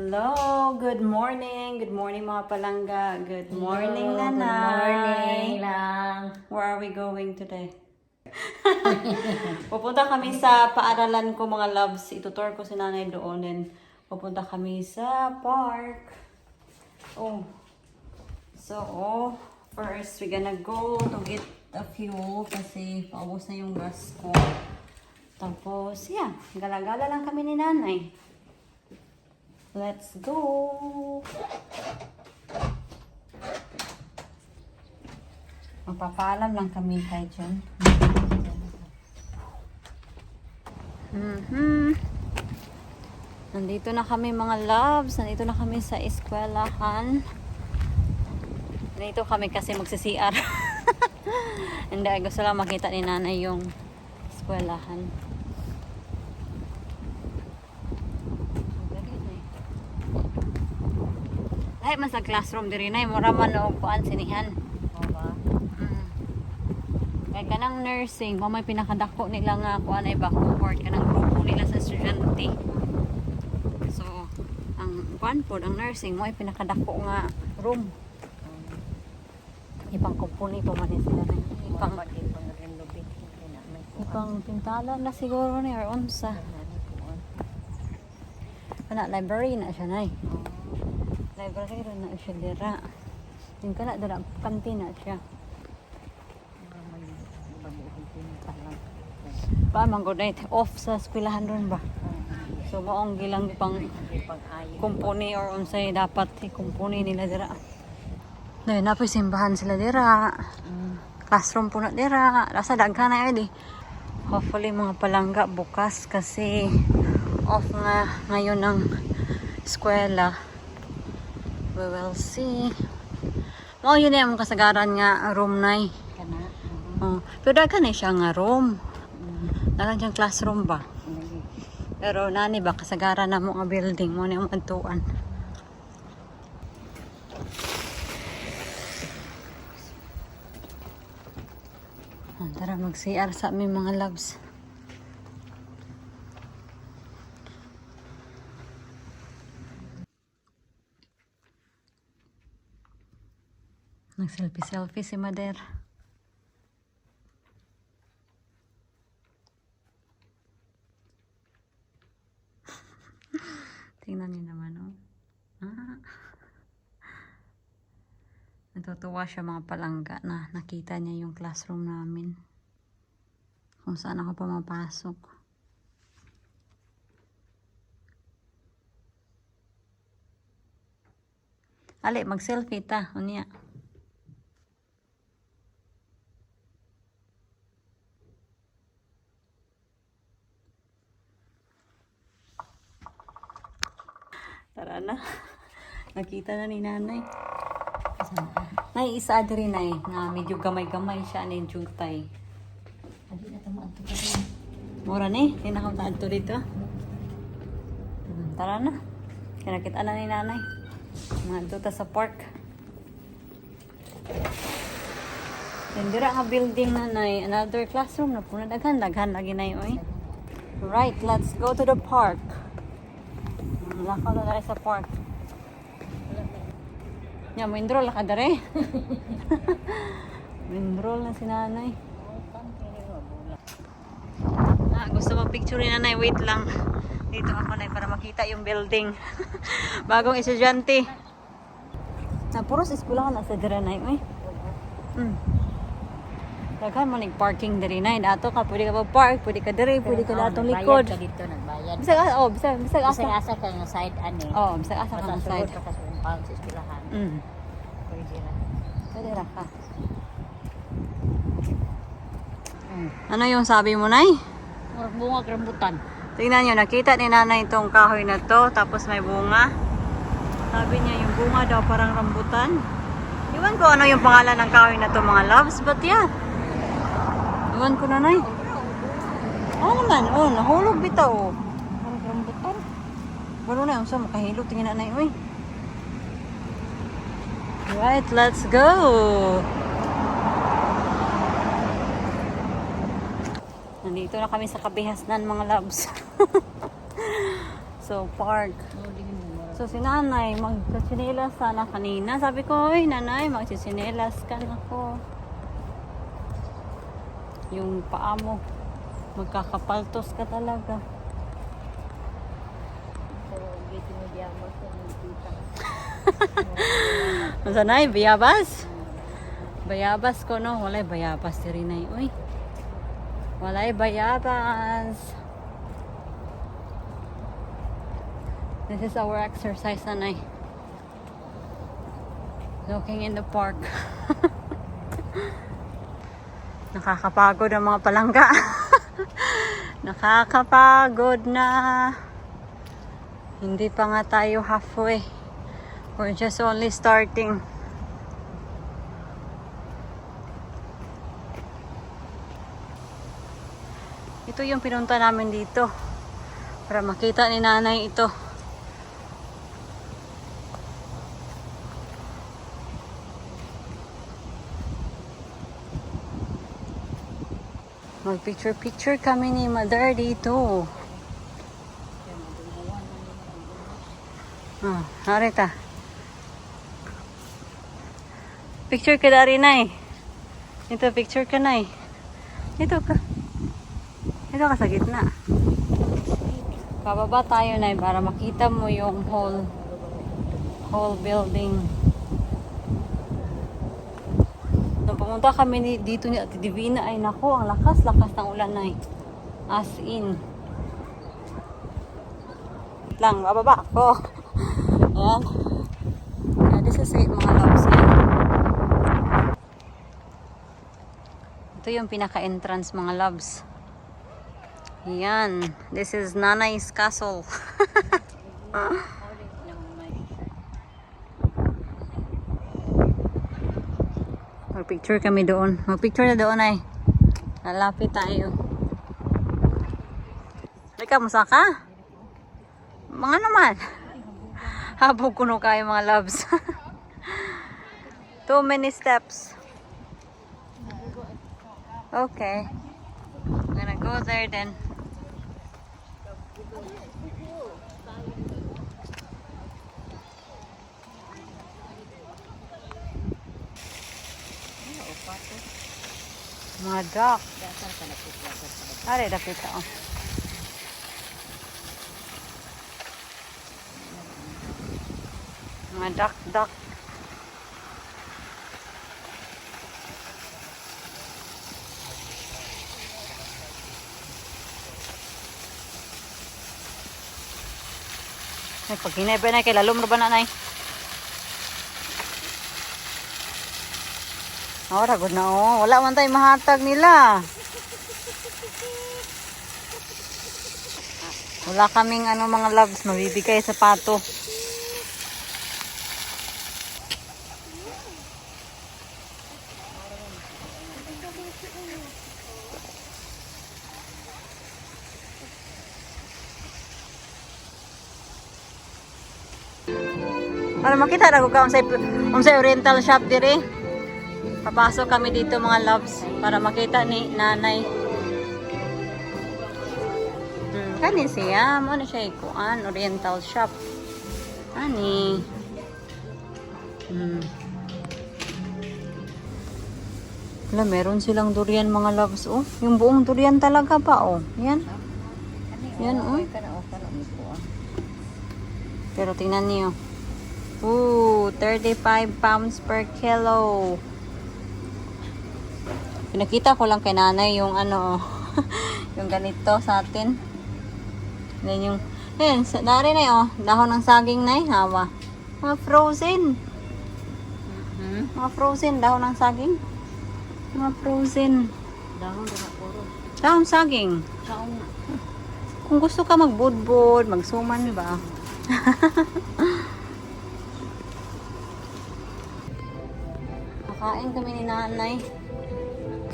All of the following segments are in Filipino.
Hello, good morning. Good morning mga palangga. Good morning, Hello, nanay. Good morning lang. Where are we going today? Pupunta kami sa paaralan ko mga loves. Itutour ko si nanay doon. Then pupunta kami sa park. Oh. So, first we're gonna go to get the fuel kasi paubos na yung gas ko. Tapos, yeah, gala-gala lang kami ni nanay. Let's go! Magpapaalam lang kami kay John. Nandito na kami mga loves. Nandito na kami sa eskwelahan. Nandito kami kasi magsi-CR. Hindi, gusto lang makita ni nanay yung eskwelahan. Ay, man sa classroom diri na, mura man o kuan sinihan. Oba. Kaya kanang nursing, mamay pinakadako nila nga kuan ay ba cohort kanang grupo nila sa estudyante. So, ang kuan po, ang nursing mo ay pinakadako nga room. Ipang kumpuni po man sila na. Ipang pintala na siguro ni or unsa. Kana library na siya nay. Library rin na siya dira. Yung ka na dira, kantina siya. Pa, manggod na off sa eskwelahan ron ba? So, maong gilang pang kumpuni or unsay dapat kumpuni nila dira. Dahil napisimbahan sila dira. Classroom po na dira. Nasa daghan na yun eh. Hopefully mga palangga bukas kasi off nga ngayon ng eskwela. We will see. Mao yun na yung kasagaran nga room na eh. Pero daghan na siya nga room. Daghan siyang classroom ba? Pero nani ba kasagaran na mo nga building mo na yung mantuan. Tara mag-CR sa aming mga loves. Nag-selfie-selfie si Mader. Tingnan niyo naman, oh. Natutuwa siya mga palangga na nakita niya yung classroom namin. Kung saan ako pumapasok. Ali, mag-selfie ta. Unya. Tara na. Nakita na ni nanay. Nay, isa diri na eh. Nga medyo gamay-gamay siya ni jutay. Mura ni. Tinakam na adto dito. Tara na. Kinakita na ni nanay. Mga adto ta sa park. Dira nga building na nay. Another classroom na po na daghan lagi na yun. Right, let's go to the park. Lakaw na dali sa park. Nya, mindrol ka dali. Mindrol na si nanay. Gusto mag-picture ni nanay. Wait lang. Dito ako na para makita yung building. Bagong estudyante. Na puros eskwela na sa dira nay. Daghan mo nag-parking diri nay. Dato ka pwede ka park, pwede ka diri, pwede ka datong likod. Bayad ka dito, nagbayad. Bisag asa. Bisag asa ka nga side ani. Bisag asa ka ng side. Ka sa umpang sa eskwelahan. Pwede ra. Pwede ra ka. Ano yung sabi mo, nay? Murag bunga rambutan. Tingnan nyo, nakita ni nanay itong kahoy na to, tapos may bunga. Sabi niya, yung bunga daw parang rambutan. Iwan ko ano yung pangalan ng kahoy na to, mga loves, but yeah. Iwan ko na, nay. Ano naman? Nahulog bitaw. Parang rambutan. Wala na yung sa makahilog. Tingnan na, nay. Uy. Right, let's go. Nandito na kami sa Kabihasnan mga loves. So, park. So si nanay, magsitsinelas sana kanina. Sabi ko, oy nanay, magsitsinelas ka na ko. Yung paa mo, magkakapaltos ka talaga. So, gito mo diyan mo sa tita. Masanay, bayabas? Bayabas ko no, walay bayabas si Rinay. Uy, walay bayabas. This is our exercise, nanay. Walking in the park. Nakakapagod ang mga palangga. Nakakapagod na. Hindi pa nga tayo halfway. We're just only starting. Ito yung pinunta namin dito. Para makita ni nanay ito. Mag-picture-picture kami ni Mother dito. Harita. Picture ka dari, Nay. Ito, picture ka, Nay. Ito ka. Ito ka sa gitna. Pababa tayo, Nay, para makita mo yung whole building. Nung pumunta kami dito ni Ate Divina, ay nako, ang lakas-lakas ng ulan, Nay. As in. Lang, bababa ako. Ayan. Yeah, this is it, mga loves. Yan. Ito yung pinaka-entrance, mga loves. Yan. This is Nanay's Castle. Mag-picture kami doon. Mag-picture na doon, ay. Lalapit tayo. Halika, musa ka? Mga naman. Habog kuno kayo, mga loves. Too many steps. Okay. I'm gonna go there then. Mga duck. Are, dapit ako. Mga duck. Ay, pag hinay ba na, kay lalom na ba na, Nay? Oh, ragod na, oh. Wala man tayo mahatag nila. Wala kaming mga loves, mabibigay sa pato. Para makita na ko ka unsay oriental shop dire. Papasok kami dito, mga loves, para makita ni nanay. Kani siya, mo na siya ikuan, oriental shop. Ani. Wala, meron silang durian, mga loves, oh. Yung buong durian talaga pa, oh. Yan. Yan, oh. Pero tingnan niyo. 35 pounds per kilo. Pinakita ko lang kay nanay yung yung ganito sa atin. Then yung, dari na dahon ng saging na hawa. Mga frozen. Mga frozen, dahon ng saging. Mga frozen. Dahon saging. Kung gusto ka magbudbud, magsuman ba? Kakain kami ni nanay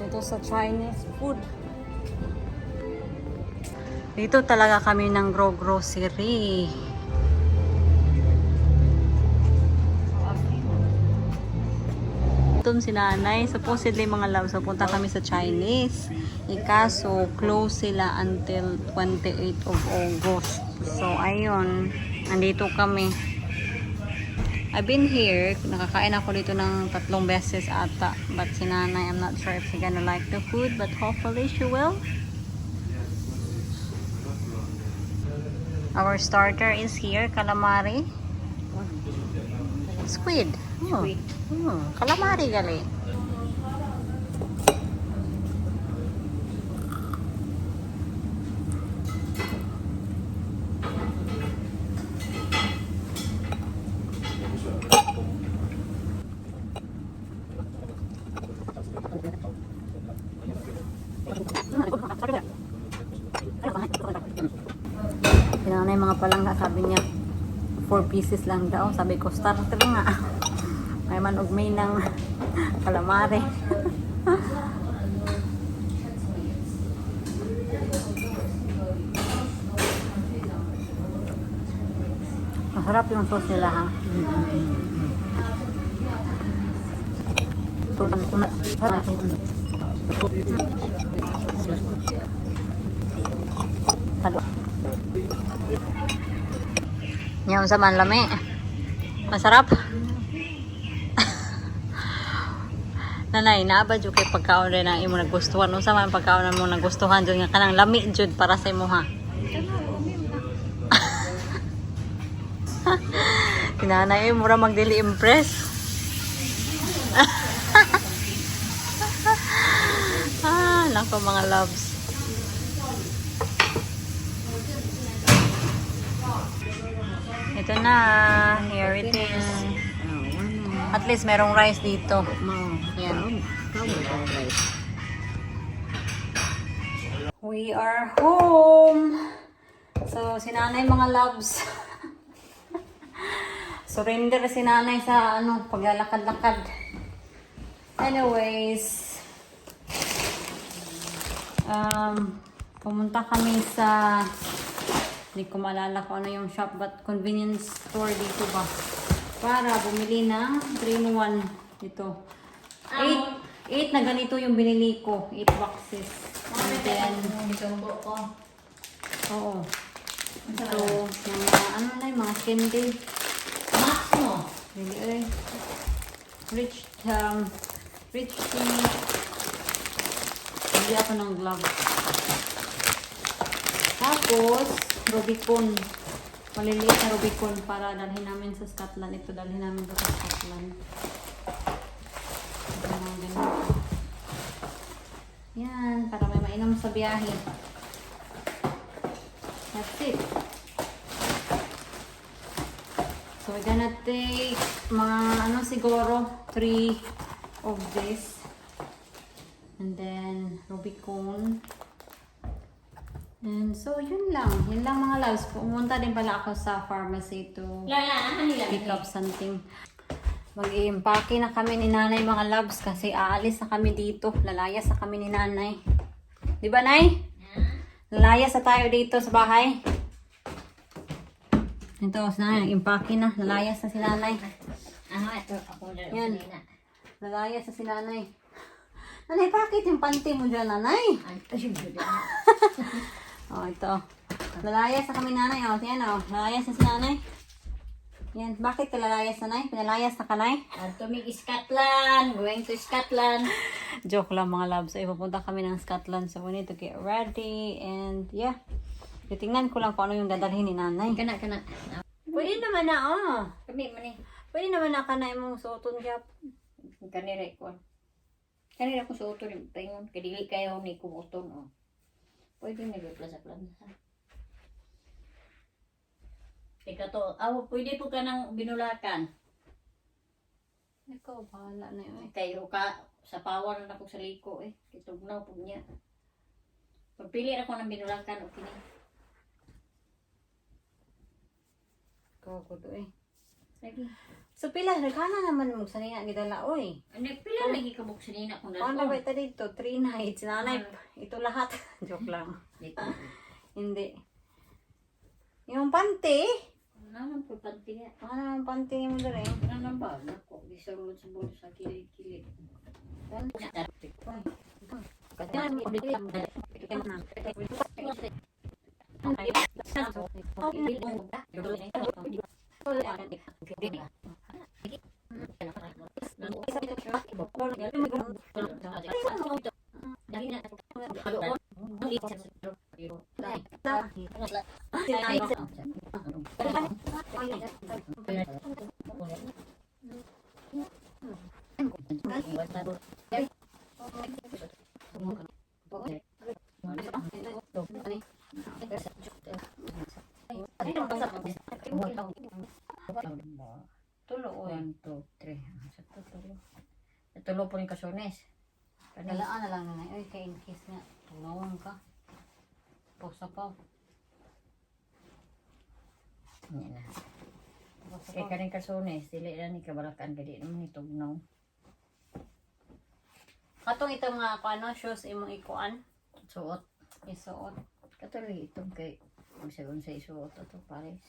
dito sa Chinese food. Dito talaga kami ng grocery. Ito si nanay. Supposedly, mga loves, punta kami sa Chinese. Ikaso, close sila until 28 of August. So, ayun. Andito kami. I've been here. Nakakain ako dito ng 3 beses ata. But si nanay, I'm not sure if she's gonna like the food. But hopefully she will. Our starter is here. Calamari. Squid. Oh. Calamari gali. Pinanay mga palangga, sabi niya 4 pieces lang daw. Sabi ko, starter nga. May man ugmay ng calamari. Masarap yung sauce nila, ha? Yung sa manlami. Masarap. Nanay, naaba jud kay pagkaon rin ang imo nagustuhan. Unsa man pagkaon mo nagustuhan jud nga kanang lami jud para sa imo, ha. Kinanay mura magdili impress. Nako mga loves. Ito na. Here it is. At least merong rice dito. Yan. We are home. So, si nanay mga loves. Surrender si nanay sa paglalakad-lakad. Anyways, pumunta kami sa, hindi ko maalala kung ano yung shop, but convenience store dito ba, para bumili ng 3-in-1 dito. 8 na ganito yung binili ko, 8 boxes. And then, oo. So, yung mga candy. Max mo. Really, rich tea. Bili ako ng glove. Tapos, Rubicon. Maliliit na Rubicon para dalhin namin sa Scotland. Ito dalhin namin sa Scotland. Yan, para may mainom sa biyahe. That's it. So, we're gonna take mga siguro 3 of this. And then, Rubicon. And so, yun lang. Yun lang mga loves. Pumunta din pala ako sa pharmacy to pick up something. Mag-i-impake na kami ni nanay mga loves kasi aalis na kami dito. Lalayas na kami ni nanay. Di ba, Nay? Lalayas na tayo dito sa bahay. Ito, nanay. Impake na. Lalayas na si nanay. Ito ako yan. Lalayas na si nanay. Nanay, bakit yung panty mo dyan, nanay? Oh, ito. Lalayas na kami, nanay. Oh, yan, oh. Lalayas na si nanay. Yan. Bakit ka lalayas, nanay? Pinalayas na ka, nay? Scotland. Going to Scotland. Joke lang, mga loves. So, ipapunta kami ng Scotland. So, we need to get ready. And, yeah. Titingnan ko lang kung ano yung dadalhin ni nanay. Kana. Pwede naman na, oh. Kami man eh. Pwede naman na ka na imong suoton siya. Kanira ko. Kanira ko sa uton. Paingon. Kadili kayo ni kong uton. Oh. Pwede nag-plaza-plaza. Teka to. Pwede po ka ng binulakan. Ikaw, bahala na yun. Kayo ka. Sa power na ako sa liko eh. Kitugnaw po niya. Pagpili ako ng binulakan. Okay na. Ikaw ko to eh. Lagi. So, pila, nagkana naman mo sa niya gidala, oy. Ano, pila lagi ka buksan nina kung Paano dalawa. ba ito dito? 3 nights. Nanay, ito lahat. Joke lang. Dito. Hindi. Yung panty. Ano po panty niya? Ano ang panty mo doon eh? Ano ba? Nako, bisulod sa bulo sa kilid-kilid. Tulo, oy. 1, 2, 3. Sa tulo. Tulo po ni Kasones. Kalaan na lang na. Uy, kay in case nga. Tulungan ka. Posa pa. Yan na. Posa Kay pa. kaning Kasones, dili na ni kabalakan ka di naman itugnaw. Katong itong mga ano, shoes imong ikuan. Suot. Isuot. Katuloy itong kay kung sa isuot ito pares.